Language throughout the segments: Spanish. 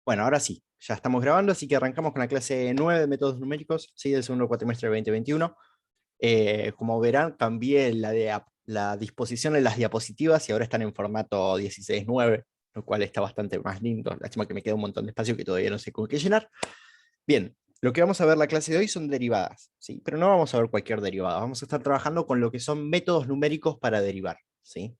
Bueno, ahora sí, ya estamos grabando, así que arrancamos con la clase 9 de métodos numéricos, ¿sí? Del segundo cuatrimestre de 2021. Como verán, cambié la disposición de las diapositivas y ahora están en formato 16:9, lo cual está bastante más lindo. Lástima que me queda un montón de espacio que todavía no sé con qué llenar. Bien, lo que vamos a ver la clase de hoy son derivadas, ¿sí? Pero no vamos a ver cualquier derivada, vamos a estar trabajando con lo que son métodos numéricos para derivar, ¿sí?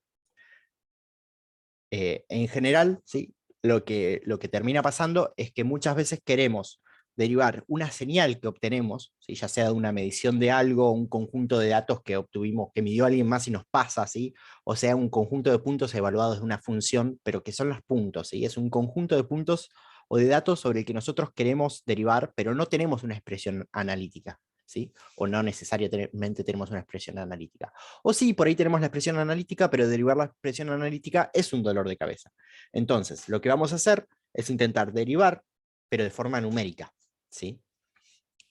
En general, ¿sí? Lo que termina pasando es que muchas veces queremos derivar una señal que obtenemos, ¿sí? Ya sea de una medición de algo, un conjunto de datos que obtuvimos, que midió alguien más y nos pasa, ¿sí? O sea, un conjunto de puntos evaluados de una función, pero que son los puntos, ¿sí? Es un conjunto de puntos o de datos sobre el que nosotros queremos derivar, pero no tenemos una expresión analítica, ¿sí? O no necesariamente tenemos una expresión analítica. O sí, por ahí tenemos la expresión analítica, pero derivar la expresión analítica es un dolor de cabeza. Entonces, lo que vamos a hacer es intentar derivar, pero de forma numérica, ¿sí?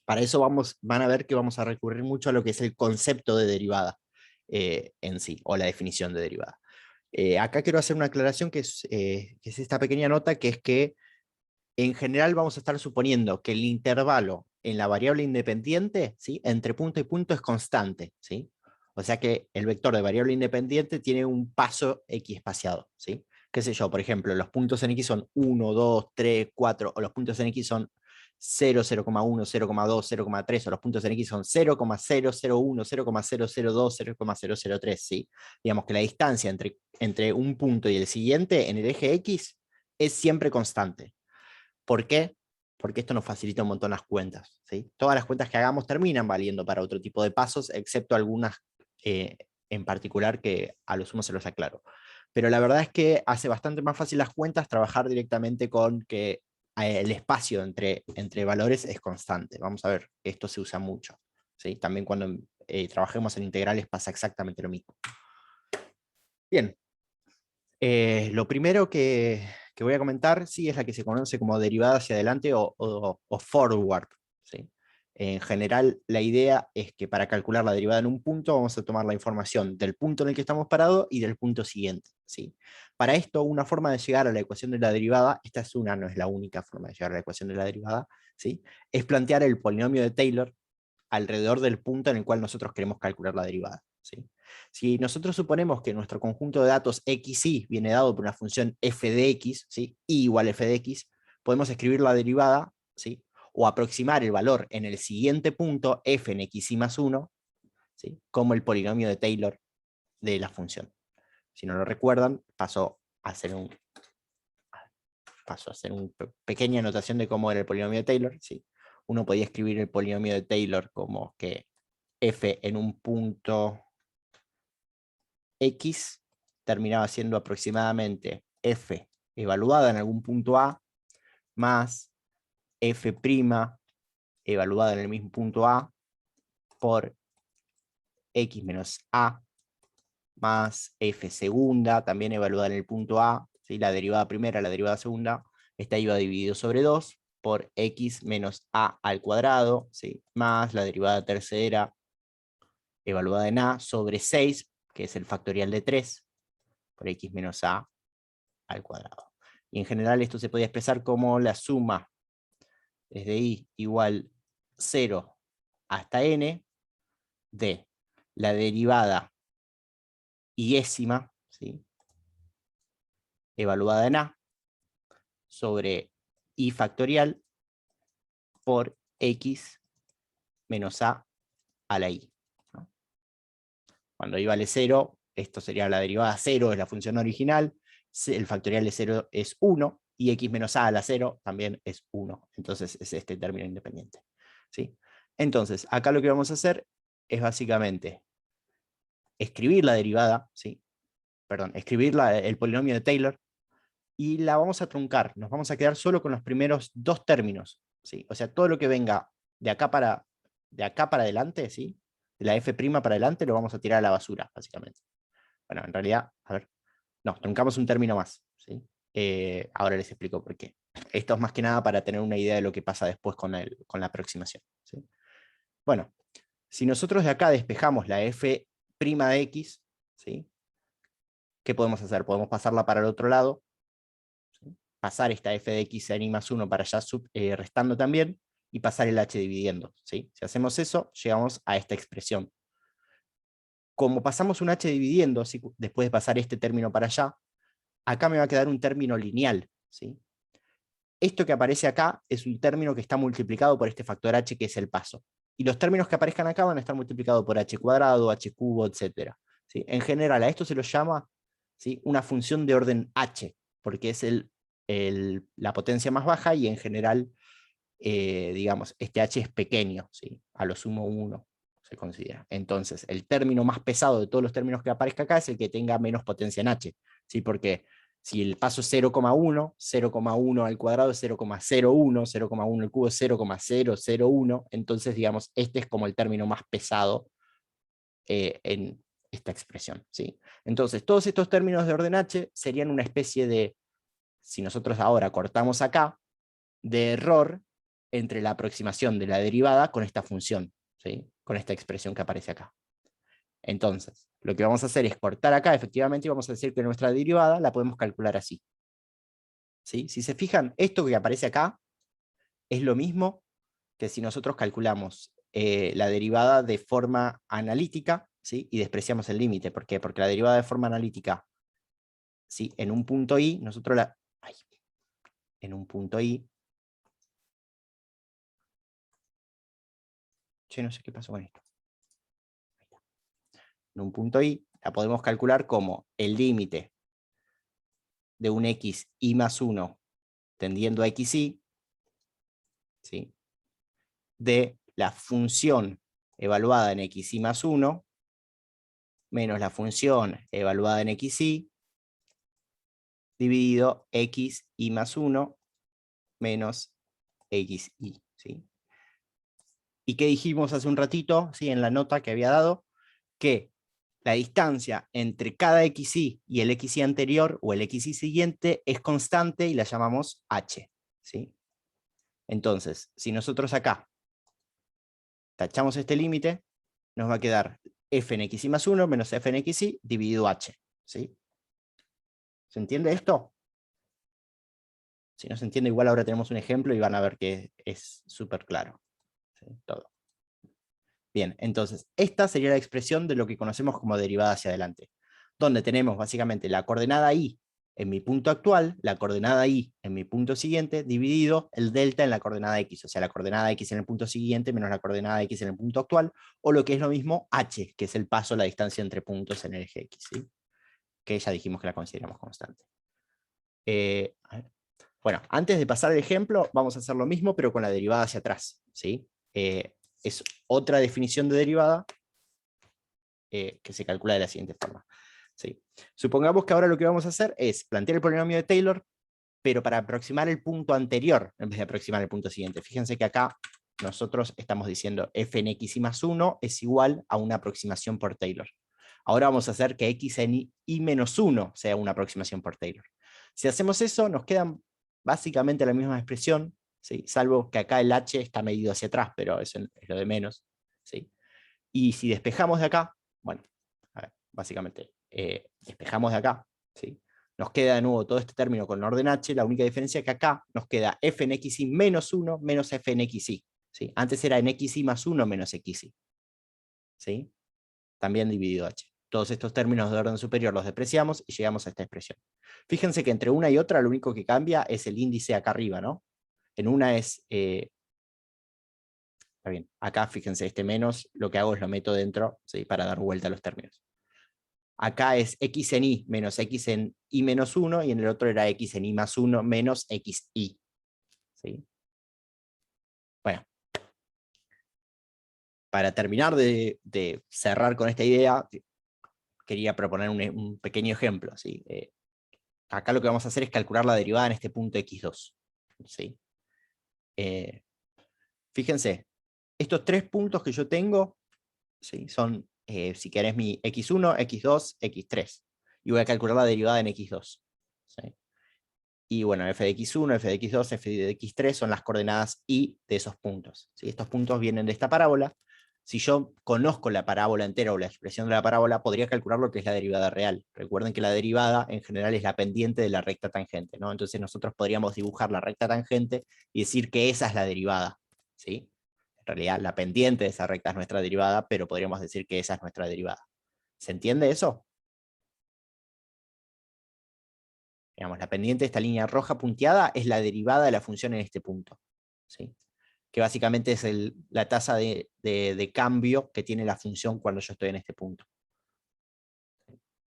Para eso van a ver que vamos a recurrir mucho a lo que es el concepto de derivada en sí, o la definición de derivada. Acá quiero hacer una aclaración que es esta pequeña nota, que es que en general vamos a estar suponiendo que el intervalo en la variable independiente, ¿sí? Entre punto y punto es constante, ¿sí? O sea que el vector de variable independiente tiene un paso x espaciado, ¿sí? Qué sé yo, por ejemplo, los puntos en x son 1, 2, 3, 4, o los puntos en x son 0, 0,1, 0,2, 0,3, o los puntos en x son 0,001, 0,002, 0,003, ¿sí? Digamos que la distancia entre un punto y el siguiente en el eje x es siempre constante. ¿Por qué? Porque esto nos facilita un montón las cuentas, ¿sí? Todas las cuentas que hagamos terminan valiendo para otro tipo de pasos, excepto algunas en particular que a lo sumo se los aclaro. Pero la verdad es que hace bastante más fácil las cuentas trabajar directamente con que el espacio entre valores es constante. Vamos a ver, esto se usa mucho, ¿sí? También cuando trabajemos en integrales pasa exactamente lo mismo. Bien, lo primero que voy a comentar, sí, es la que se conoce como derivada hacia adelante o forward, ¿sí? En general, la idea es que para calcular la derivada en un punto vamos a tomar la información del punto en el que estamos parados y del punto siguiente, ¿sí? Para esto, una forma de llegar a la ecuación de la derivada, esta es una, no es la única forma de llegar a la ecuación de la derivada, ¿sí? Es plantear el polinomio de Taylor alrededor del punto en el cual nosotros queremos calcular la derivada, ¿sí? Si nosotros suponemos que nuestro conjunto de datos xy viene dado por una función f de x, ¿sí? Y igual f de x, podemos escribir la derivada, ¿sí? O aproximar el valor en el siguiente punto, f en xy más 1, ¿sí? Como el polinomio de Taylor de la función. Si no lo recuerdan, paso a hacer una pequeña anotación de cómo era el polinomio de Taylor, ¿sí? Uno podía escribir el polinomio de Taylor como que f en un punto x terminaba siendo aproximadamente f evaluada en algún punto A más f' evaluada en el mismo punto A por x menos a más f segunda también evaluada en el punto A, ¿sí? La derivada primera, la derivada segunda, esta iba dividido sobre 2 por x menos a al cuadrado, ¿sí? Más la derivada tercera evaluada en a sobre 6, que es el factorial de 3, por x menos a al cuadrado. Y en general esto se podía expresar como la suma desde i igual 0 hasta n de la derivada iésima, ¿sí? Evaluada en a sobre i factorial por x menos a la i, ¿no? Cuando i vale 0, esto sería la derivada 0, es la función original, el factorial de 0 es 1, y x menos a la 0 también es 1. Entonces es este término independiente, ¿sí? Entonces, acá lo que vamos a hacer es básicamente escribir la derivada, ¿sí? Perdón, escribir el polinomio de Taylor, y la vamos a truncar. Nos vamos a quedar solo con los primeros dos términos, ¿sí? O sea, todo lo que venga de acá para adelante, ¿sí? De la f' para adelante, lo vamos a tirar a la basura, básicamente. Bueno, en realidad, a ver, no, truncamos un término más, ¿sí? Ahora les explico por qué. Esto es más que nada para tener una idea de lo que pasa después con la aproximación, ¿sí? Bueno, si nosotros de acá despejamos la f' de x, ¿sí? ¿Qué podemos hacer? Podemos pasarla para el otro lado, ¿sí? pasar esta f de x en i más 1 para allá restando también, y pasar el h dividiendo, ¿sí? Si hacemos eso, llegamos a esta expresión. Como pasamos un h dividiendo, ¿sí? Después de pasar este término para allá, acá me va a quedar un término lineal, ¿sí? Esto que aparece acá es un término que está multiplicado por este factor h, que es el paso. Y los términos que aparezcan acá van a estar multiplicados por h cuadrado, h cubo, etc. ¿Sí? En general, a esto se lo llama, ¿sí?, una función de orden h, porque es la potencia más baja, y en general, digamos, este h es pequeño, ¿sí? A lo sumo 1 se considera. Entonces, el término más pesado de todos los términos que aparezca acá es el que tenga menos potencia en h, ¿sí? Porque si el paso es 0,1, 0,1 al cuadrado es 0,01, 0,1 al cubo es 0,001, entonces, digamos, este es como el término más pesado en esta expresión, ¿sí? Entonces, todos estos términos de orden h serían una especie de, si nosotros ahora cortamos acá, de error entre la aproximación de la derivada con esta función, ¿sí?, con esta expresión que aparece acá. Entonces, lo que vamos a hacer es cortar acá, efectivamente, y vamos a decir que nuestra derivada la podemos calcular así, ¿sí? Si se fijan, esto que aparece acá es lo mismo que si nosotros calculamos la derivada de forma analítica, ¿sí?, y despreciamos el límite. ¿Por qué? Porque la derivada de forma analítica, ¿sí?, en un punto i, nosotros en un punto i, yo no sé qué pasó con esto. En un punto i, la podemos calcular como el límite de un x i más 1 tendiendo a xi, ¿sí?, de la función evaluada en xi más 1 menos la función evaluada en xi dividido xi más 1 menos xi, ¿sí? ¿Y qué dijimos hace un ratito, ¿sí?, en la nota que había dado? Que la distancia entre cada xi y el xi anterior o el xi siguiente es constante y la llamamos h, ¿sí? Entonces, si nosotros acá tachamos este límite, nos va a quedar f en xi más 1 menos f en xi dividido h, ¿sí? ¿Se entiende esto? Si no se entiende, igual ahora tenemos un ejemplo y van a ver que es súper claro, ¿sí?, todo. Bien, entonces, esta sería la expresión de lo que conocemos como derivada hacia adelante, donde tenemos básicamente la coordenada i en mi punto actual, la coordenada y en mi punto siguiente, dividido el delta en la coordenada x, o sea, la coordenada x en el punto siguiente menos la coordenada x en el punto actual, o lo que es lo mismo h, que es el paso, la distancia entre puntos en el eje x, ¿sí?, que ya dijimos que la consideramos constante. Bueno, antes de pasar al ejemplo, vamos a hacer lo mismo, pero con la derivada hacia atrás, ¿sí? Es otra definición de derivada que se calcula de la siguiente forma. ¿Sí? Supongamos que ahora lo que vamos a hacer es plantear el polinomio de Taylor, pero para aproximar el punto anterior, en vez de aproximar el punto siguiente. Fíjense que acá nosotros estamos diciendo f en x y más 1 es igual a una aproximación por Taylor. Ahora vamos a hacer que x en y menos 1 sea una aproximación por Taylor. Si hacemos eso, nos quedan básicamente la misma expresión, ¿sí?, salvo que acá el h está medido hacia atrás, pero eso es lo de menos, ¿sí? Y si despejamos de acá, bueno, a ver, básicamente despejamos de acá, ¿sí?, nos queda de nuevo todo este término con orden h, la única diferencia es que acá nos queda f en xi menos 1 menos f en xi, ¿sí? Antes era en xi más 1 menos xi, ¿sí?, también dividido h. Todos estos términos de orden superior los despreciamos y llegamos a esta expresión. Fíjense que entre una y otra lo único que cambia es el índice acá arriba, ¿no? En una es... está bien, acá fíjense, este menos, lo que hago es lo meto dentro, ¿sí?, para dar vuelta a los términos. Acá es x en y menos x en y menos 1, y en el otro era x en y más 1 menos xi. ¿Sí? Bueno, para terminar de cerrar con esta idea, quería proponer un pequeño ejemplo, ¿sí? Acá lo que vamos a hacer es calcular la derivada en este punto x2. ¿Sí? Fíjense, estos tres puntos que yo tengo, ¿sí?, son, si querés, mi x1, x2, x3. Y voy a calcular la derivada en x2. ¿Sí? Y bueno, f de x1, f de x2, f de x3 son las coordenadas y de esos puntos, ¿sí? Estos puntos vienen de esta parábola, Si yo conozco la parábola entera o la expresión de la parábola, podría calcular lo que es la derivada real. Recuerden que la derivada en general es la pendiente de la recta tangente, ¿no? Entonces nosotros podríamos dibujar la recta tangente y decir que esa es la derivada, ¿sí? En realidad la pendiente de esa recta es nuestra derivada, pero podríamos decir que esa es nuestra derivada. ¿Se entiende eso? Digamos, la pendiente de esta línea roja punteada es la derivada de la función en este punto, ¿sí? Que básicamente es la tasa de cambio que tiene la función cuando yo estoy en este punto.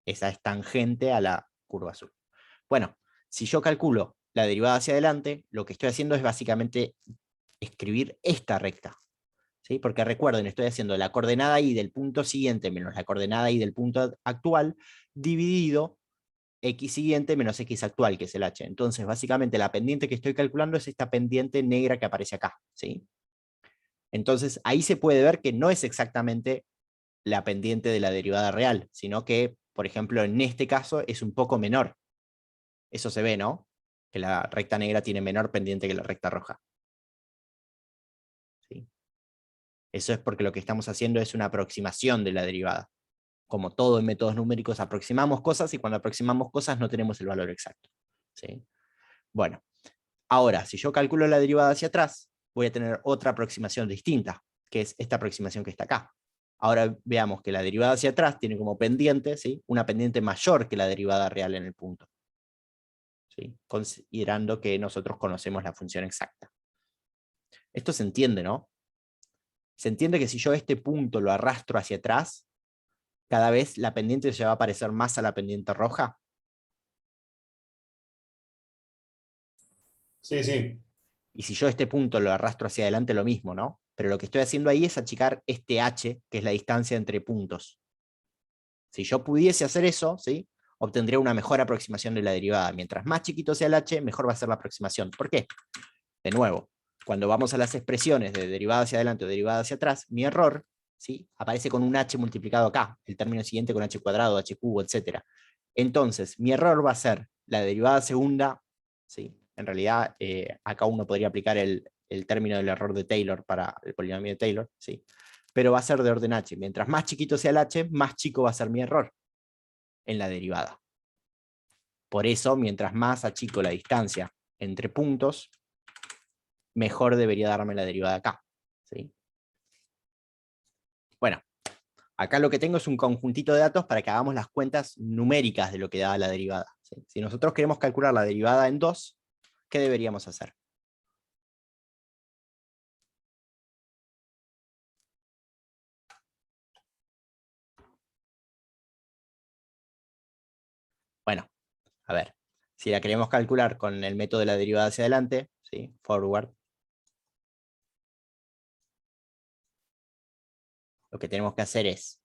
Esa es tangente a la curva azul. Bueno, si yo calculo la derivada hacia adelante, lo que estoy haciendo es básicamente escribir esta recta, ¿sí? Porque recuerden, estoy haciendo la coordenada y del punto siguiente menos la coordenada y del punto actual, dividido x siguiente menos x actual, que es el h. Entonces, básicamente, la pendiente que estoy calculando es esta pendiente negra que aparece acá, ¿sí? Entonces, ahí se puede ver que no es exactamente la pendiente de la derivada real, sino que, por ejemplo, en este caso es un poco menor. Eso se ve, ¿no? Que la recta negra tiene menor pendiente que la recta roja. ¿Sí? Eso es porque lo que estamos haciendo es una aproximación de la derivada. Como todo en métodos numéricos, aproximamos cosas y cuando aproximamos cosas no tenemos el valor exacto. ¿Sí? Bueno, ahora, si yo calculo la derivada hacia atrás, voy a tener otra aproximación distinta, que es esta aproximación que está acá. Ahora veamos que la derivada hacia atrás tiene como pendiente, ¿sí? Una pendiente mayor que la derivada real en el punto, ¿sí? Considerando que nosotros conocemos la función exacta. Esto se entiende, ¿no? Se entiende que si yo este punto lo arrastro hacia atrás, cada vez la pendiente se va a parecer más a la pendiente roja. Sí, sí. Y si yo este punto lo arrastro hacia adelante, lo mismo, ¿no? Pero lo que estoy haciendo ahí es achicar este h, que es la distancia entre puntos. Si yo pudiese hacer eso, ¿sí? Obtendría una mejor aproximación de la derivada. Mientras más chiquito sea el h, mejor va a ser la aproximación. ¿Por qué? De nuevo, cuando vamos a las expresiones de derivada hacia adelante o derivada hacia atrás, mi error, ¿sí? Aparece con un h multiplicado acá, el término siguiente con h cuadrado, h cubo, etc. Entonces, mi error va a ser la derivada segunda, ¿sí? En realidad, acá uno podría aplicar el término del error de Taylor para el polinomio de Taylor, ¿sí? Pero va a ser de orden h. Mientras más chiquito sea el h, más chico va a ser mi error en la derivada. Por eso, mientras más achico la distancia entre puntos, mejor debería darme la derivada acá, ¿sí? Bueno, acá lo que tengo es un conjuntito de datos para que hagamos las cuentas numéricas de lo que da la derivada, ¿sí? Si nosotros queremos calcular la derivada en 2, ¿qué deberíamos hacer? Bueno, a ver, si la queremos calcular con el método de la derivada hacia adelante, ¿sí? Forward, lo que tenemos que hacer es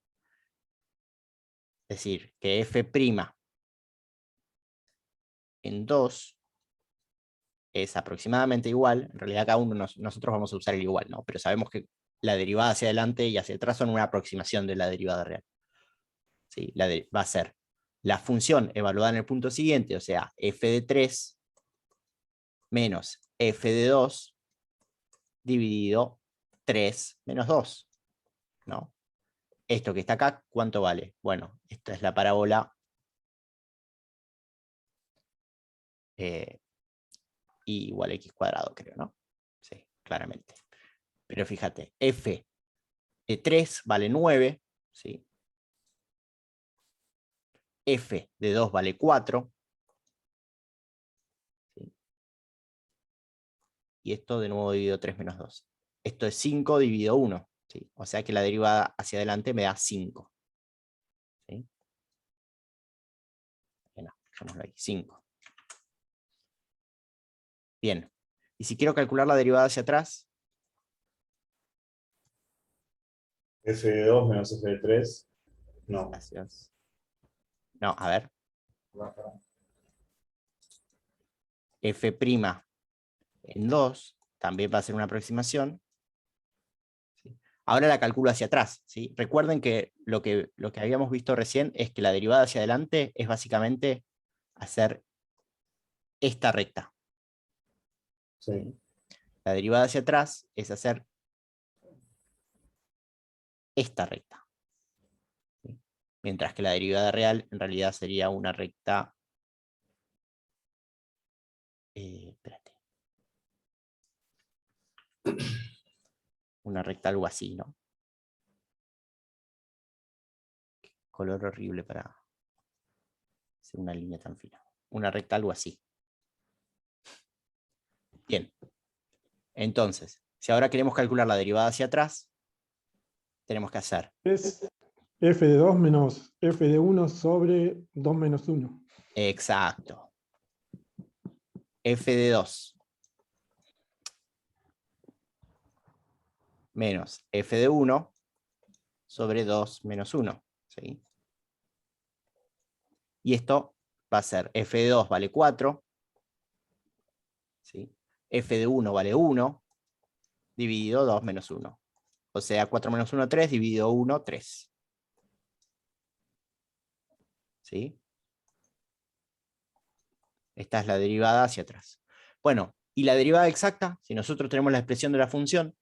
decir que f' en 2 es aproximadamente igual, en realidad cada uno nosotros vamos a usar el igual, ¿no? Pero sabemos que la derivada hacia adelante y hacia atrás son una aproximación de la derivada real. ¿Sí? Va a ser la función evaluada en el punto siguiente, o sea, f de 3 menos f de 2 dividido 3 menos 2, ¿no? Esto que está acá, ¿cuánto vale? Bueno, esta es la parábola y igual a x cuadrado, creo, ¿no? Sí, claramente. Pero fíjate, f de 3 vale 9, ¿sí? F de 2 vale 4, ¿sí? Y esto de nuevo dividido 3 menos 2. Esto es 5 dividido 1, ¿sí? O sea que la derivada hacia adelante me da 5. ¿Sí? Bueno, dejémoslo ahí, 5. Bien. Y si quiero calcular la derivada hacia atrás, F de 2 menos F de 3. No. gracias. No, a ver, f' en 2 también va a ser una aproximación. ¿Sí? Ahora la calculo hacia atrás, ¿sí? Recuerden que lo que habíamos visto recién es que la derivada hacia adelante es básicamente hacer esta recta. Sí. ¿Sí? La derivada hacia atrás es hacer esta recta. ¿Sí? Mientras que la derivada real en realidad sería una recta... espérate. Una recta algo así, ¿no? Color horrible para hacer una línea tan fina. Una recta algo así. Bien. Entonces, si ahora queremos calcular la derivada hacia atrás, tenemos que hacer... Es f de 2 menos f de 1 sobre 2 menos 1. Exacto. F de 2 menos f de 1 sobre 2 menos 1. ¿Sí? Y esto va a ser f de 2 vale 4. ¿Sí? F de 1 vale 1 dividido 2 menos 1. O sea, 4 menos 1, 3, dividido 1, 3. ¿Sí? Esta es la derivada hacia atrás. Bueno, ¿y la derivada exacta? Si nosotros tenemos la expresión de la función,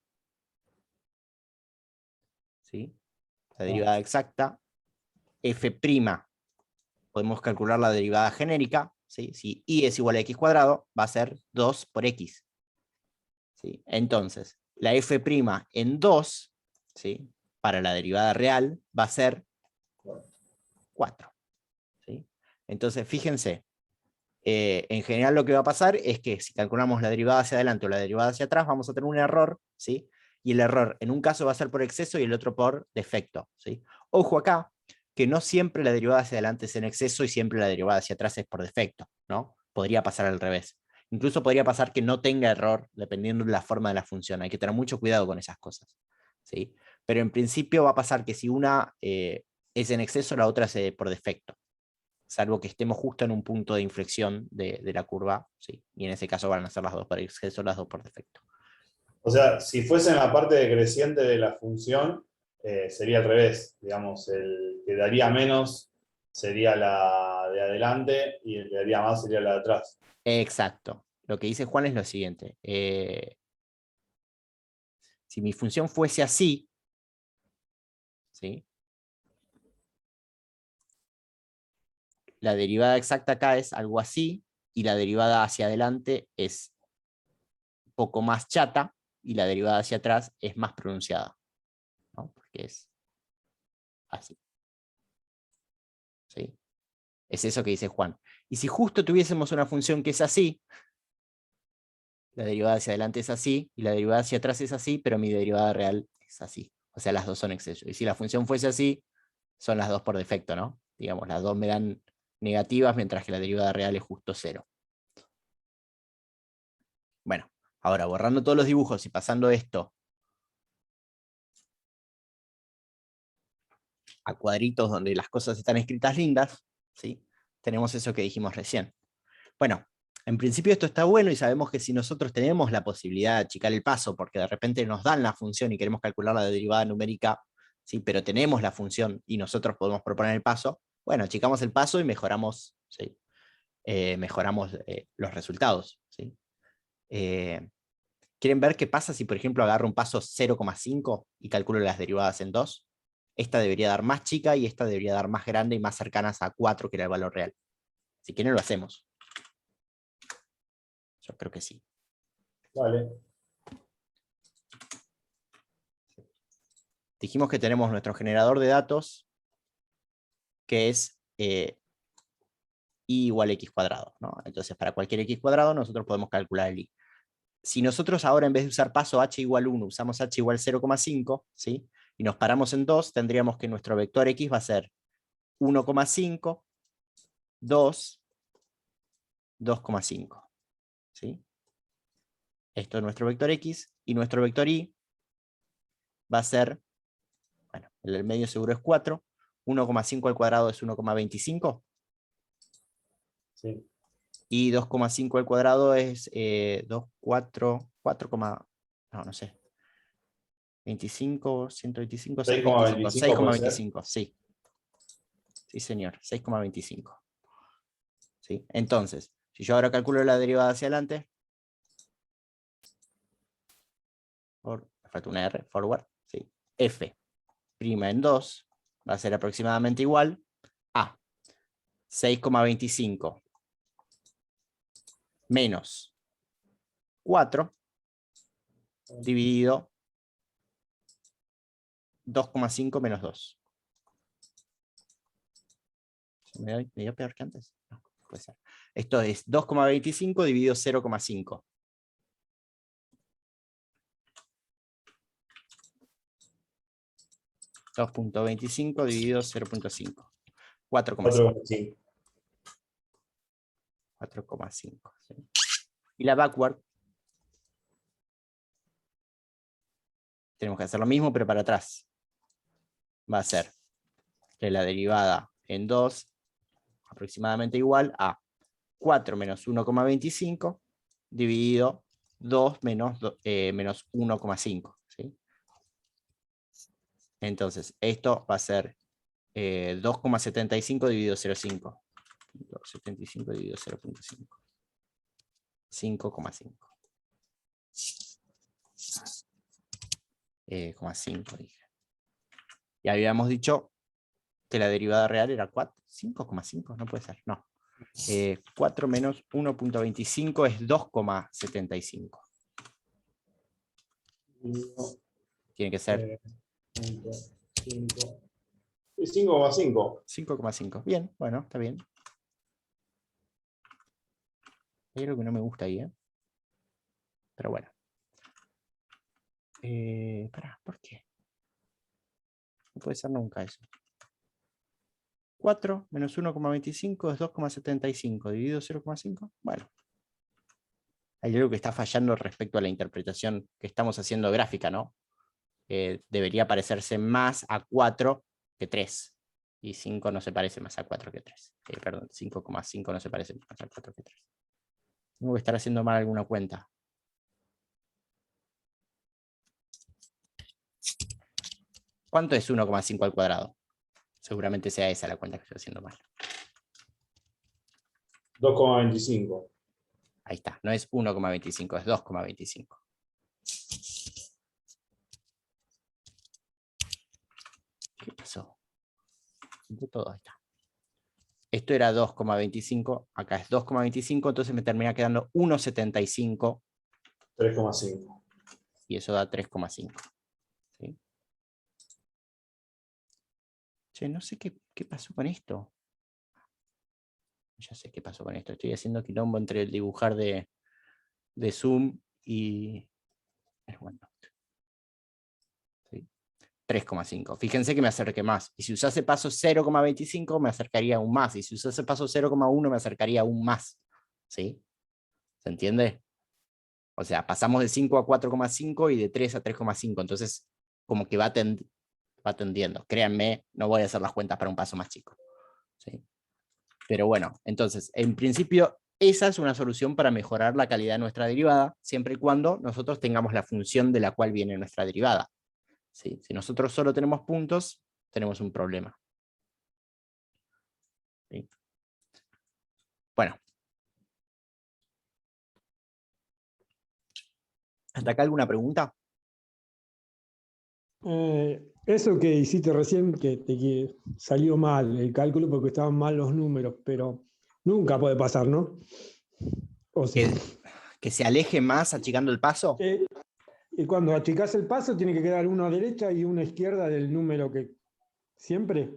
¿sí? La derivada exacta, f', podemos calcular la derivada genérica, ¿sí? Si y es igual a x cuadrado, va a ser 2 por x. ¿Sí? Entonces, la f' en 2, ¿sí? Para la derivada real, va a ser 4. ¿Sí? Entonces, fíjense, en general lo que va a pasar es que si calculamos la derivada hacia adelante o la derivada hacia atrás, vamos a tener un error, ¿sí? Y el error en un caso va a ser por exceso y el otro por defecto, ¿sí? Ojo acá, que no siempre la derivada hacia adelante es en exceso y siempre la derivada hacia atrás es por defecto, ¿no? Podría pasar al revés. Incluso podría pasar que no tenga error dependiendo de la forma de la función. Hay que tener mucho cuidado con esas cosas, ¿sí? Pero en principio va a pasar que si una es en exceso, la otra es por defecto, salvo que estemos justo en un punto de inflexión de la curva, ¿sí? Y en ese caso van a ser las dos por exceso, las dos por defecto. O sea, si fuese en la parte decreciente de la función, sería al revés. Digamos, el que daría menos sería la de adelante y el que daría más sería la de atrás. Exacto. Lo que dice Juan es lo siguiente. Si mi función fuese así, ¿sí? La derivada exacta acá es algo así, y la derivada hacia adelante es un poco más chata, y la derivada hacia atrás es más pronunciada, ¿no? Porque es así. ¿Sí? Es eso que dice Juan. Y si justo tuviésemos una función que es así, la derivada hacia adelante es así, y la derivada hacia atrás es así, pero mi derivada real es así. O sea, las dos son exceso. Y si la función fuese así, son las dos por defecto, ¿no? Digamos, las dos me dan negativas, mientras que la derivada real es justo 0. Bueno, ahora borrando todos los dibujos y pasando esto a cuadritos donde las cosas están escritas lindas, ¿sí? Tenemos eso que dijimos recién. Bueno, en principio esto está bueno y sabemos que si nosotros tenemos la posibilidad de achicar el paso, porque de repente nos dan la función y queremos calcular la derivada numérica, ¿sí? Pero tenemos la función y nosotros podemos proponer el paso, bueno, achicamos el paso y mejoramos, ¿sí? Mejoramos los resultados, ¿sí? ¿Quieren ver qué pasa si, por ejemplo, agarro un paso 0,5 y calculo las derivadas en 2? Esta debería dar más chica y esta debería dar más grande y más cercanas a 4, que era el valor real. Si quieren lo hacemos. Yo creo que sí. Vale. Dijimos que tenemos nuestro generador de datos, que es y igual a x cuadrado, ¿no? Entonces, para cualquier x cuadrado, nosotros podemos calcular el y. Si nosotros ahora, en vez de usar paso h igual 1, usamos h igual 0,5, ¿sí? Y nos paramos en 2, tendríamos que nuestro vector x va a ser 1,5, 2, 2,5. ¿Sí? Esto es nuestro vector x, y nuestro vector y va a ser, bueno, el del medio seguro es 4, 1,5 al cuadrado es 1,25, Sí. y 2,5 al cuadrado es 2, 4, 4, no sé, 25, 125, 6,25, 6,25 puede ser. 6,25, sí. Sí, señor, 6,25. ¿Sí? Entonces, si yo ahora calculo la derivada hacia adelante, me falta una R, forward, ¿sí? F', en 2 va a ser aproximadamente igual a 6,25 menos 4 dividido 2,5 menos 2. ¿Me dio peor que antes? No, puede ser. Esto es 2,25 dividido 0,5. 2,25 dividido 0,5. 4,5. 4,5. ¿Sí? Y la backward, tenemos que hacer lo mismo, pero para atrás. Va a ser que la derivada en 2 aproximadamente igual a 4 menos 1,25 dividido 2 menos 1,5. ¿Sí? Entonces, esto va a ser 2,75 dividido 0,5. 2,75 dividido 0,5. 5,5. 5 dije. Y habíamos dicho que la derivada real era 4. 5,5, no puede ser, no. 4 menos 1,25 es 2,75. Tiene que ser 5,5. 5,5. Bien, bueno, está bien. Hay algo que no me gusta ahí, ¿eh? Pero bueno. Pará, ¿por qué? No puede ser nunca eso. 4 menos 1,25 es 2,75 dividido 0,5. Bueno. Hay algo que está fallando respecto a la interpretación que estamos haciendo gráfica, ¿no? Debería parecerse más a 4 que 3. Y 5 no se parece más a 4 que 3. Perdón, 5,5 no se parece más a 4 que 3. Tengo que estar haciendo mal alguna cuenta. ¿Cuánto es 1,5 al cuadrado? Seguramente sea esa la cuenta que estoy haciendo mal. 2,25. Ahí está, no es 1,25, es 2,25. ¿Qué pasó? Todo ahí está. Esto era 2,25, acá es 2,25, entonces me termina quedando 1,75. 3,5. Y eso da 3,5. ¿Sí? Che, no sé qué pasó con esto. Ya sé qué pasó con esto. Estoy haciendo quilombo entre el dibujar de Zoom y el OneNote. ¿Sí? 3,5. Fíjense que me acerqué más. Y si usase paso 0,25 me acercaría aún más. Y si usase paso 0,1 me acercaría aún más. ¿Sí? ¿Se entiende? O sea, pasamos de 5 a 4,5 y de 3 a 3,5. Entonces, como que va tendiendo. Créanme, no voy a hacer las cuentas para un paso más chico. ¿Sí? Pero bueno, entonces, en principio, esa es una solución para mejorar la calidad de nuestra derivada, siempre y cuando nosotros tengamos la función de la cual viene nuestra derivada. ¿Sí? Si nosotros solo tenemos puntos, tenemos un problema. ¿Sí? Bueno. ¿Hasta acá alguna pregunta? Eso que hiciste recién, que salió mal el cálculo porque estaban mal los números, pero nunca puede pasar, ¿no? O sí. Que se aleje más achicando el paso. Y cuando achicás el paso, tiene que quedar uno a derecha y uno a izquierda del número que siempre.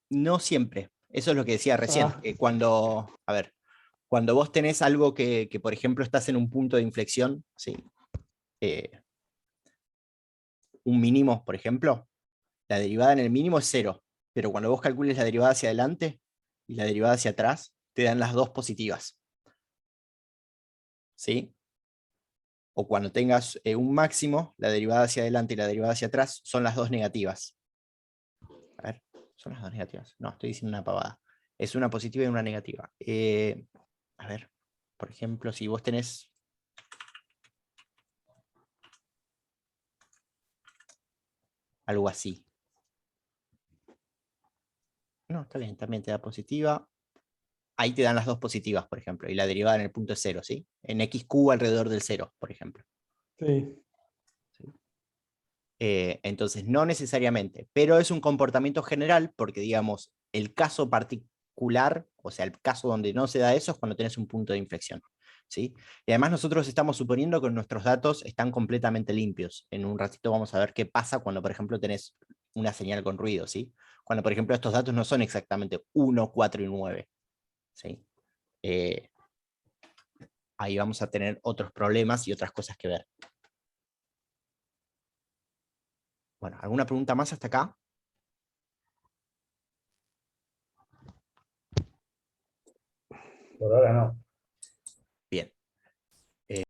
No siempre. Eso es lo que decía recién. Ah. Cuando vos tenés algo que, por ejemplo, estás en un punto de inflexión, ¿sí? Un mínimo, por ejemplo, la derivada en el mínimo es 0, pero cuando vos calcules la derivada hacia adelante y la derivada hacia atrás, te dan las dos positivas. ¿Sí? O cuando tengas un máximo, la derivada hacia adelante y la derivada hacia atrás son las dos negativas. A ver, ¿son las dos negativas? No, estoy diciendo una pavada. Es una positiva y una negativa. A ver, por ejemplo, si vos tenés algo así. No, está bien, también te da positiva. Ahí te dan las dos positivas, por ejemplo, y la derivada en el punto es 0, ¿sí? En xq alrededor del 0, por ejemplo. Sí. ¿Sí? Entonces, no necesariamente, pero es un comportamiento general porque, digamos, el caso particular, o sea, el caso donde no se da eso es cuando tenés un punto de inflexión. ¿Sí? Y además nosotros estamos suponiendo que nuestros datos están completamente limpios. En un ratito vamos a ver qué pasa cuando, por ejemplo, tenés una señal con ruido, ¿sí? Cuando, por ejemplo, estos datos no son exactamente 1, 4 y 9. ¿Sí? Ahí vamos a tener otros problemas y otras cosas que ver. Bueno, ¿alguna pregunta más hasta acá? Por ahora no.